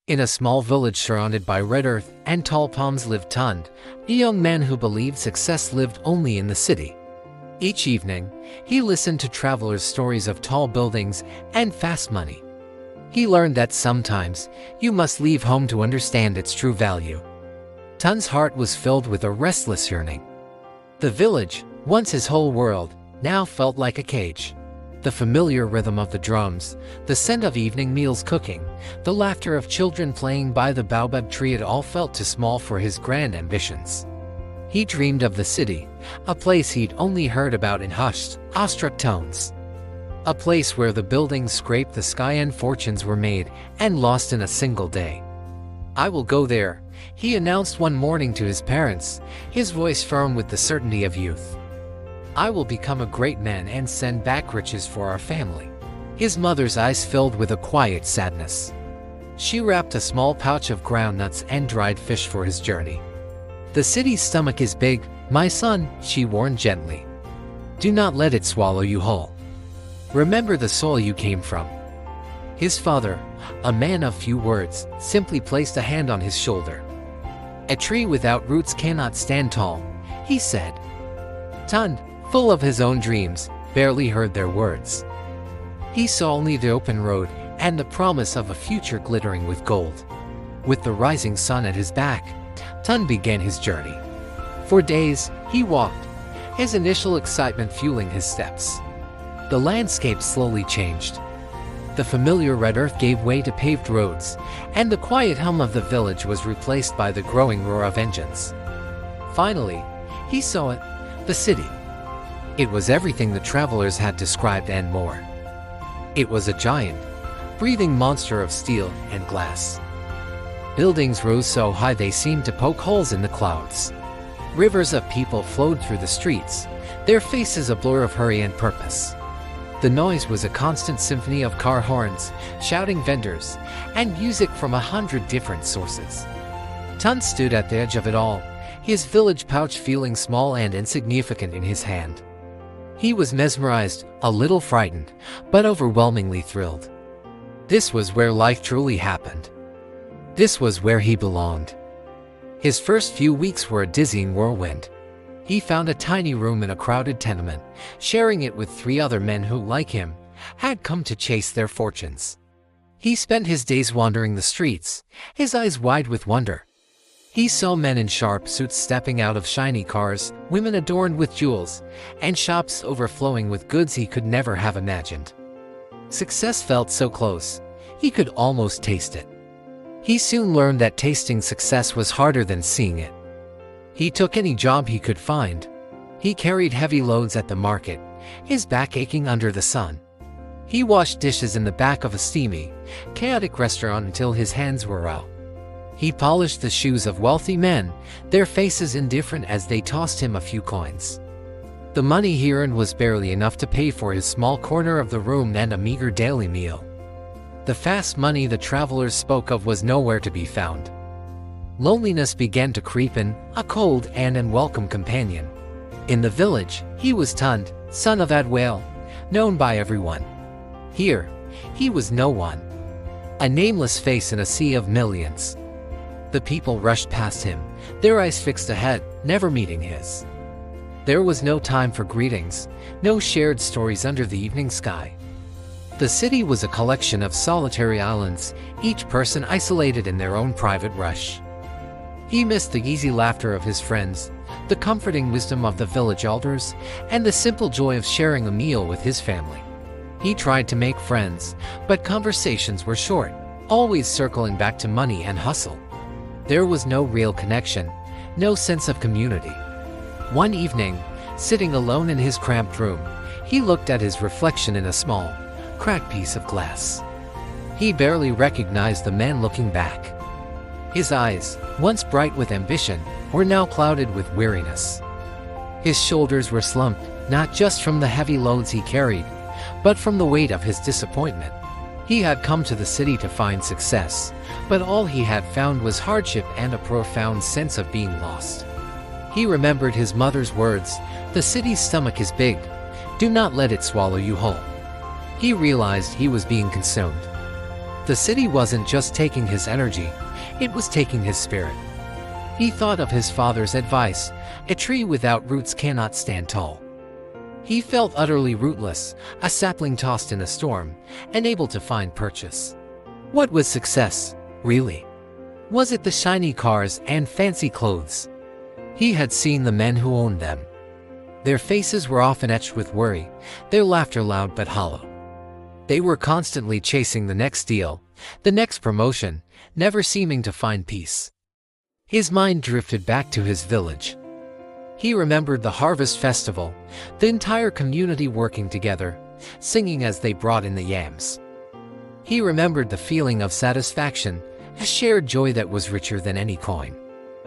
In a small village surrounded by red earth and tall palms lived Tunde, a young man who believed success lived only in the city. Each evening, he listened to travelers' stories of tall buildings and fast money. He learned that sometimes you must leave home to understand its true value. Tunde's heart was filled with a restless yearning. The village, once his whole world, now felt like a cage. The familiar rhythm of the drums, the scent of evening meals cooking, the laughter of children playing by the baobab tree, it all felt too small for his grand ambitions. He dreamed of the city, a place he'd only heard about in hushed, awestruck tones. A place where the buildings scraped the sky and fortunes were made and lost in a single day. "I will go there," he announced one morning to his parents, his voice firm with the certainty of youth. "I will become a great man and send back riches for our family." His mother's eyes filled with a quiet sadness. She wrapped a small pouch of groundnuts and dried fish for his journey. "The city's stomach is big, my son," she warned gently. "Do not let it swallow you whole. Remember the soil you came from." His father, a man of few words, simply placed a hand on his shoulder. "A tree without roots cannot stand tall," he said. Tunde, full of his own dreams, barely heard their words. He saw only the open road and the promise of a future glittering with gold. With the rising sun at his back, Tunde began his journey. For days, he walked, his initial excitement fueling his steps. The landscape slowly changed. The familiar red earth gave way to paved roads, and the quiet hum of the village was replaced by the growing roar of engines. Finally, he saw it, the city. It was everything the travelers had described and more. It was a giant, breathing monster of steel and glass. Buildings rose so high they seemed to poke holes in the clouds. Rivers of people flowed through the streets, their faces a blur of hurry and purpose. The noise was a constant symphony of car horns, shouting vendors, and music from 100 different sources. Tunde stood at the edge of it all, his village pouch feeling small and insignificant in his hand. He was mesmerized, a little frightened, but overwhelmingly thrilled. This was where life truly happened. This was where he belonged. His first few weeks were a dizzying whirlwind. He found a tiny room in a crowded tenement, sharing it with 3 other men who, like him, had come to chase their fortunes. He spent his days wandering the streets, his eyes wide with wonder. He saw men in sharp suits stepping out of shiny cars, women adorned with jewels, and shops overflowing with goods he could never have imagined. Success felt so close, he could almost taste it. He soon learned that tasting success was harder than seeing it. He took any job he could find. He carried heavy loads at the market, his back aching under the sun. He washed dishes in the back of a steamy, chaotic restaurant until his hands were raw. He polished the shoes of wealthy men, their faces indifferent as they tossed him a few coins. The money he earned was barely enough to pay for his small corner of the room and a meager daily meal. The fast money the travelers spoke of was nowhere to be found. Loneliness began to creep in, a cold and unwelcome companion. In the village, he was Tunde, son of Adwale, known by everyone. Here, he was no one. A nameless face in a sea of millions. The people rushed past him, their eyes fixed ahead, never meeting his. There was no time for greetings, no shared stories under the evening sky. The city was a collection of solitary islands, each person isolated in their own private rush. He missed the easy laughter of his friends, the comforting wisdom of the village elders, and the simple joy of sharing a meal with his family. He tried to make friends, but conversations were short, always circling back to money and hustle. There was no real connection, no sense of community. One evening, sitting alone in his cramped room, he looked at his reflection in a small, cracked piece of glass. He barely recognized the man looking back. His eyes, once bright with ambition, were now clouded with weariness. His shoulders were slumped, not just from the heavy loads he carried, but from the weight of his disappointment. He had come to the city to find success, but all he had found was hardship and a profound sense of being lost. He remembered his mother's words, "The city's stomach is big. Do not let it swallow you whole." He realized he was being consumed. The city wasn't just taking his energy, it was taking his spirit. He thought of his father's advice: a tree without roots cannot stand tall. He felt utterly rootless, a sapling tossed in a storm, unable to find purchase. What was success, really? Was it the shiny cars and fancy clothes? He had seen the men who owned them. Their faces were often etched with worry, their laughter loud but hollow. They were constantly chasing the next deal, the next promotion, never seeming to find peace. His mind drifted back to his village. He remembered the harvest festival, the entire community working together, singing as they brought in the yams. He remembered the feeling of satisfaction, a shared joy that was richer than any coin.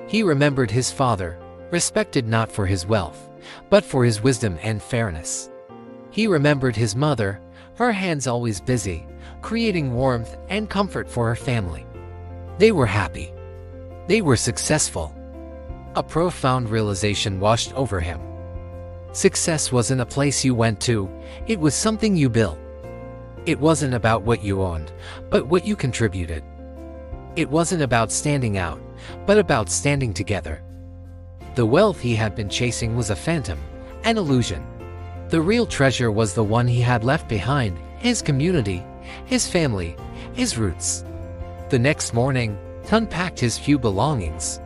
He remembered his father, respected not for his wealth, but for his wisdom and fairness. He remembered his mother, her hands always busy, creating warmth and comfort for her family. They were happy. They were successful. A profound realization washed over him. Success wasn't a place you went to, it was something you built. It wasn't about what you owned, but what you contributed. It wasn't about standing out, but about standing together. The wealth he had been chasing was a phantom, an illusion. The real treasure was the one he had left behind: his community, his family, his roots. The next morning, Tunde packed his few belongings.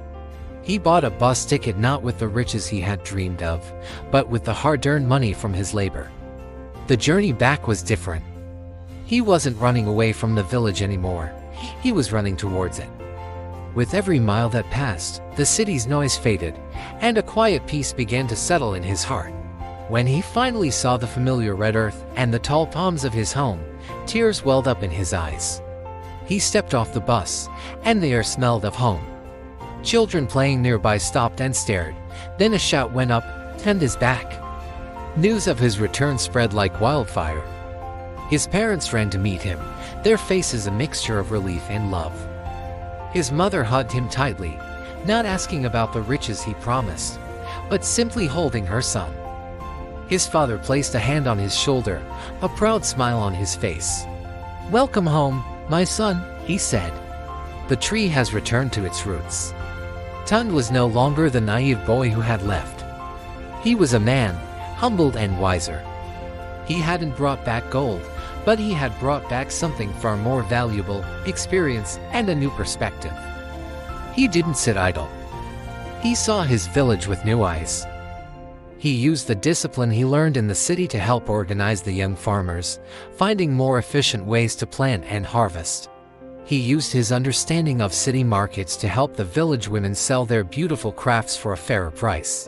He bought a bus ticket not with the riches he had dreamed of, but with the hard-earned money from his labor. The journey back was different. He wasn't running away from the village anymore, he was running towards it. With every mile that passed, the city's noise faded, and a quiet peace began to settle in his heart. When he finally saw the familiar red earth and the tall palms of his home, tears welled up in his eyes. He stepped off the bus, and the air smelled of home. Children playing nearby stopped and stared. Then a shout went up, "Tunde is back!" News of his return spread like wildfire. His parents ran to meet him, their faces a mixture of relief and love. His mother hugged him tightly, not asking about the riches he promised, but simply holding her son. His father placed a hand on his shoulder, a proud smile on his face. "Welcome home, my son," he said. "The tree has returned to its roots." Tunde was no longer the naive boy who had left. He was a man, humbled and wiser. He hadn't brought back gold, but he had brought back something far more valuable: experience and a new perspective. He didn't sit idle. He saw his village with new eyes. He used the discipline he learned in the city to help organize the young farmers, finding more efficient ways to plant and harvest. He used his understanding of city markets to help the village women sell their beautiful crafts for a fairer price.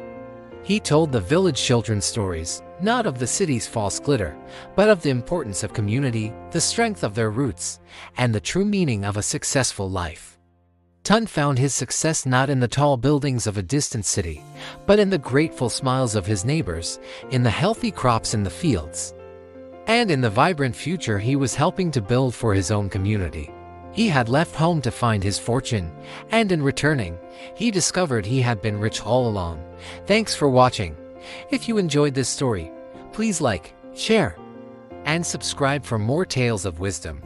He told the village children stories, not of the city's false glitter, but of the importance of community, the strength of their roots, and the true meaning of a successful life. Tunde found his success not in the tall buildings of a distant city, but in the grateful smiles of his neighbors, in the healthy crops in the fields, and in the vibrant future he was helping to build for his own community. He had left home to find his fortune, and in returning, he discovered he had been rich all along. Thanks for watching. If you enjoyed this story, please like, share, and subscribe for more tales of wisdom.